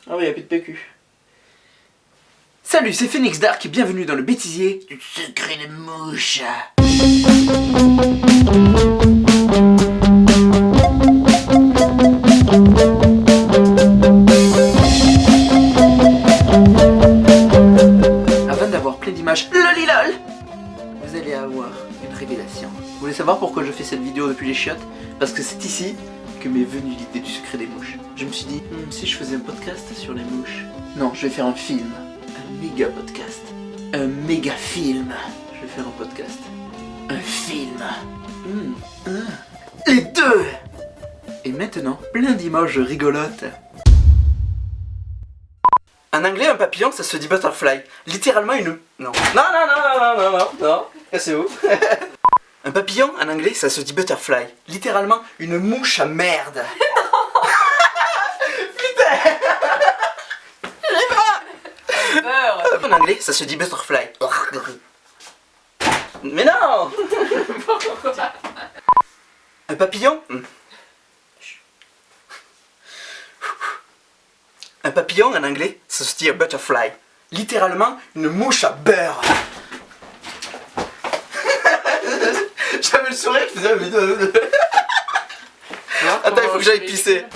Ah oui, y'a plus de PQ. Salut, c'est Phoenix Dark et bienvenue dans le bêtisier du secret des mouches. Avant d'avoir plein d'images lolilol, vous allez avoir une révélation. Vous voulez savoir pourquoi je fais cette vidéo depuis les chiottes? Parce que c'est ici que m'est venue l'idée du secret des mouches. Je me suis dit, si je faisais un podcast sur les mouches. Non, je vais faire un film. Un méga podcast. Un méga film. Je vais faire un podcast. Un film. Les deux. Et maintenant, plein d'images rigolotes. En anglais, un papillon, ça se dit butterfly. Littéralement une... Non. Non. Cassez-vous. Un papillon, en anglais, ça se dit butterfly. Littéralement, une mouche à merde. Putain. En anglais, ça se dit butterfly. Mais non. Un papillon. Un papillon, en anglais, ça se dit butterfly. Littéralement, une mouche à beurre. J'avais le sourire qui faisait... Attends, il faut que j'aille pisser.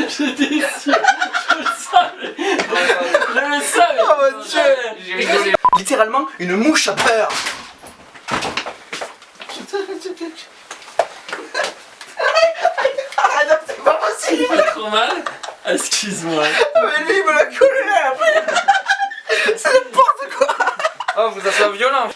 J'étais sûr, je le savais. Oh mon dieu. J'ai rigolé. Littéralement, une mouche à beurre. Ah non, c'est pas possible. Pas trop mal. Excuse-moi. Mais lui, il me l'a collé après. C'est n'importe quoi. Oh, vous êtes pas violent.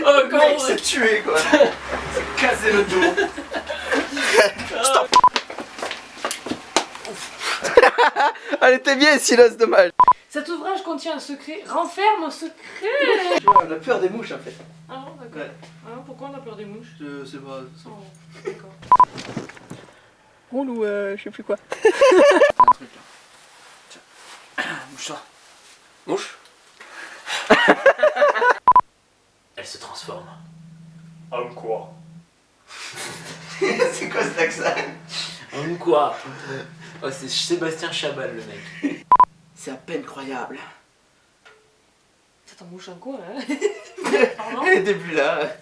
Oh, Le comment mec s'est tué quoi. C'est casé le dos. Stop. Elle était bien sileuse, dommage. Cet ouvrage contient un secret, renferme un secret. Tu vois, on a peur des mouches en fait. Ah bon, d'accord. Ouais. Ah, pourquoi on a peur des mouches? Je sais pas. Oh, d'accord. Roule ou je sais plus quoi. Un truc là. Tiens. Bouge-toi. Mouche. Elle se transforme. En quoi? C'est quoi cet accent? En quoi? Oh, c'est Sébastien Chabal le mec. C'est à peine croyable. Ça t'en mouche en quoi, hein? Pardon? Elle était plus là.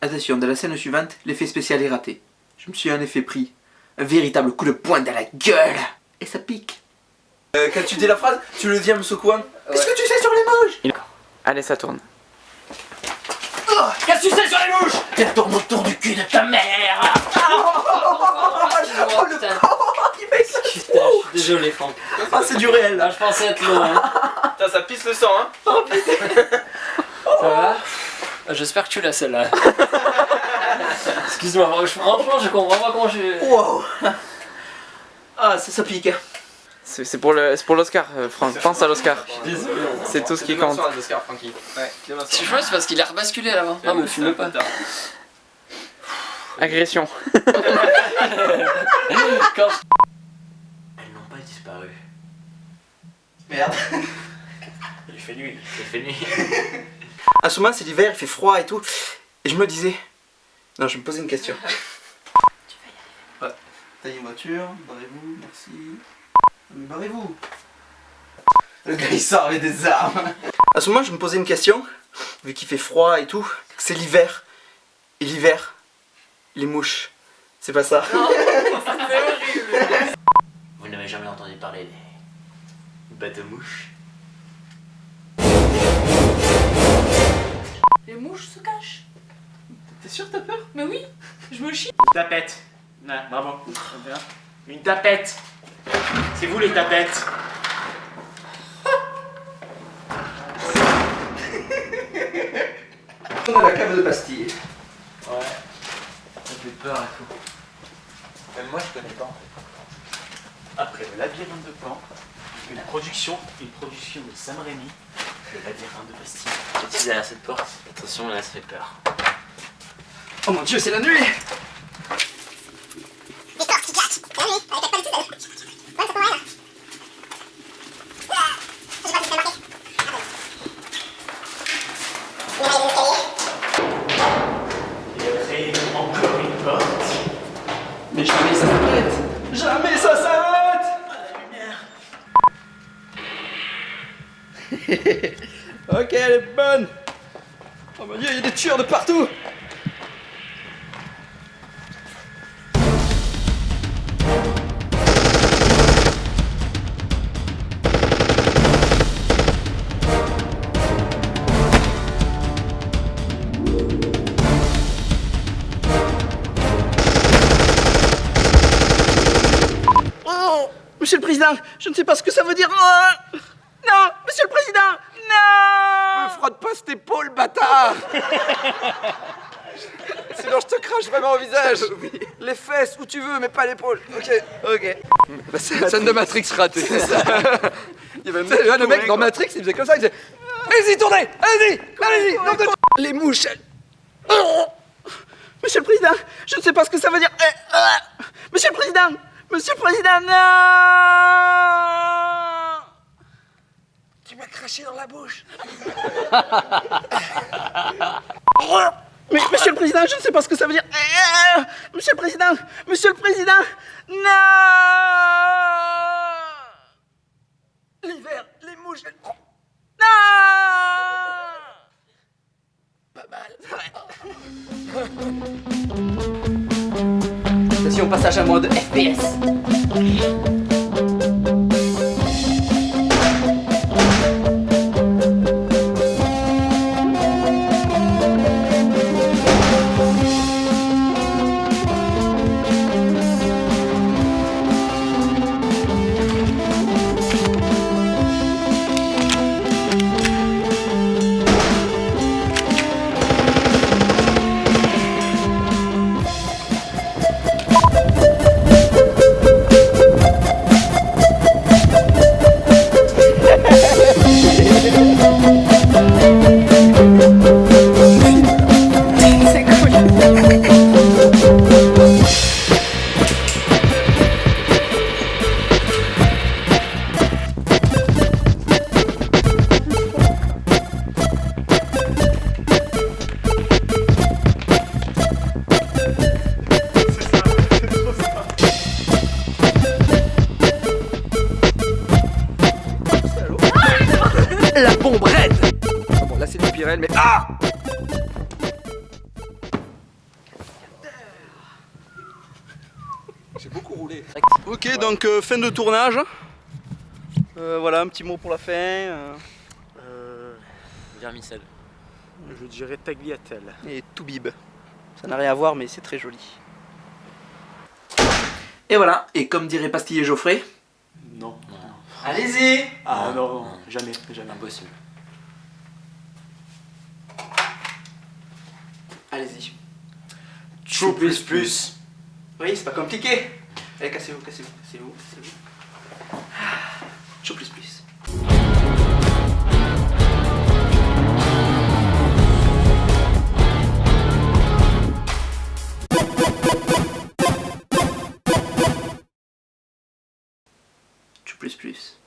Attention, dans la scène suivante, l'effet spécial est raté. Je me suis en effet pris un véritable coup de poing dans la gueule. Et ça pique. Quand tu dis la phrase, tu le dis en me secouant. Qu'est-ce que tu sais sur les mouches? Allez, ça tourne. Qu'est-ce que tu sais sur les mouches? Elle tourne autour du cul de ta mère. Oh, putain. Putain, je suis désolé Franck. Ah, c'est du réel Là là. je pensais être long hein. Putain, ça pisse le sang, hein. Ça va? J'espère que tu l'as celle-là. Excuse-moi, franchement je comprends pas comment je... Wow. Ah, ça pique. C'est pour l'Oscar, Franck. Pense à l'Oscar. Désolé. C'est tout ce qui Demain compte. soir, les Oscars, Francky. Ouais, demain Je soir. pense c'est parce qu'il a rebasculé là-bas. Non me fume pas. Agression. Quand... Elles n'ont pas disparu. Merde. Il fait nuit. Il fait nuit. En ce moment, c'est l'hiver, il fait froid et tout. Et je me disais. Non, je me posais une question. Ouais. Taillez une voiture, barrez-vous, merci. Mais barrez-vous. Le gars il sort avec des armes. À ce moment, je me posais une question. Vu qu'il fait froid et tout, c'est l'hiver. Et l'hiver, les mouches. C'est pas ça. Non, c'est horrible. Vous n'avez jamais entendu parler des bêtes de mouches? Les mouches se cachent. T'es sûr que t'as peur? Mais oui, je me chie. Une tapette. Ouais, bravo. Une tapette. C'est vous les tapettes. On a la cave de pastilles. Ouais. Ça fait peur et tout. Même moi, je connais pas, en fait. Après le labyrinthe de Pan, une production de Sam Raimi, le labyrinthe de Bastille. Je dis derrière cette porte, attention là ça fait peur. Oh mon dieu, c'est la nuit! Ok, elle est bonne. Oh mon dieu, il y a des tueurs de partout. Oh, Monsieur le Président, je ne sais pas ce que ça veut dire. Oh, non, Monsieur le Président, non. Me frotte pas cette épaule, bâtard. Sinon je te crache vraiment au visage. Les fesses, où tu veux, mais pas l'épaule. Ok. Bah, c'est la scène de Matrix ratée, c'est ça. Il y avait le mec dans Matrix, il faisait comme ça, il faisait allez-y, tournez, allez-y. Les mouches, Oh, Monsieur le Président, je ne sais pas ce que ça veut dire. Monsieur le Président, non. tu m'as craché dans la bouche. Mais Monsieur le Président, je ne sais pas ce que ça veut dire. Monsieur le Président, non. L'hiver, les mouches, Non. pas mal. Attention, passage à mode FPS. La bombrette. Ah bon, là c'est du Pyrène, mais ah. J'ai beaucoup roulé. Ok, donc fin de tournage. Voilà, un petit mot pour la fin. Vermicelle. Je dirais tagliatelle. Et Toubib. Ça n'a rien à voir, mais c'est très joli. Et voilà, et comme dirait Pastillier Geoffrey, Non. allez-y. Ah non, jamais. Impossible. Allez-y. Chou plus. Oui, c'est pas compliqué. Allez, cassez-vous. Chou plus. Chou plus.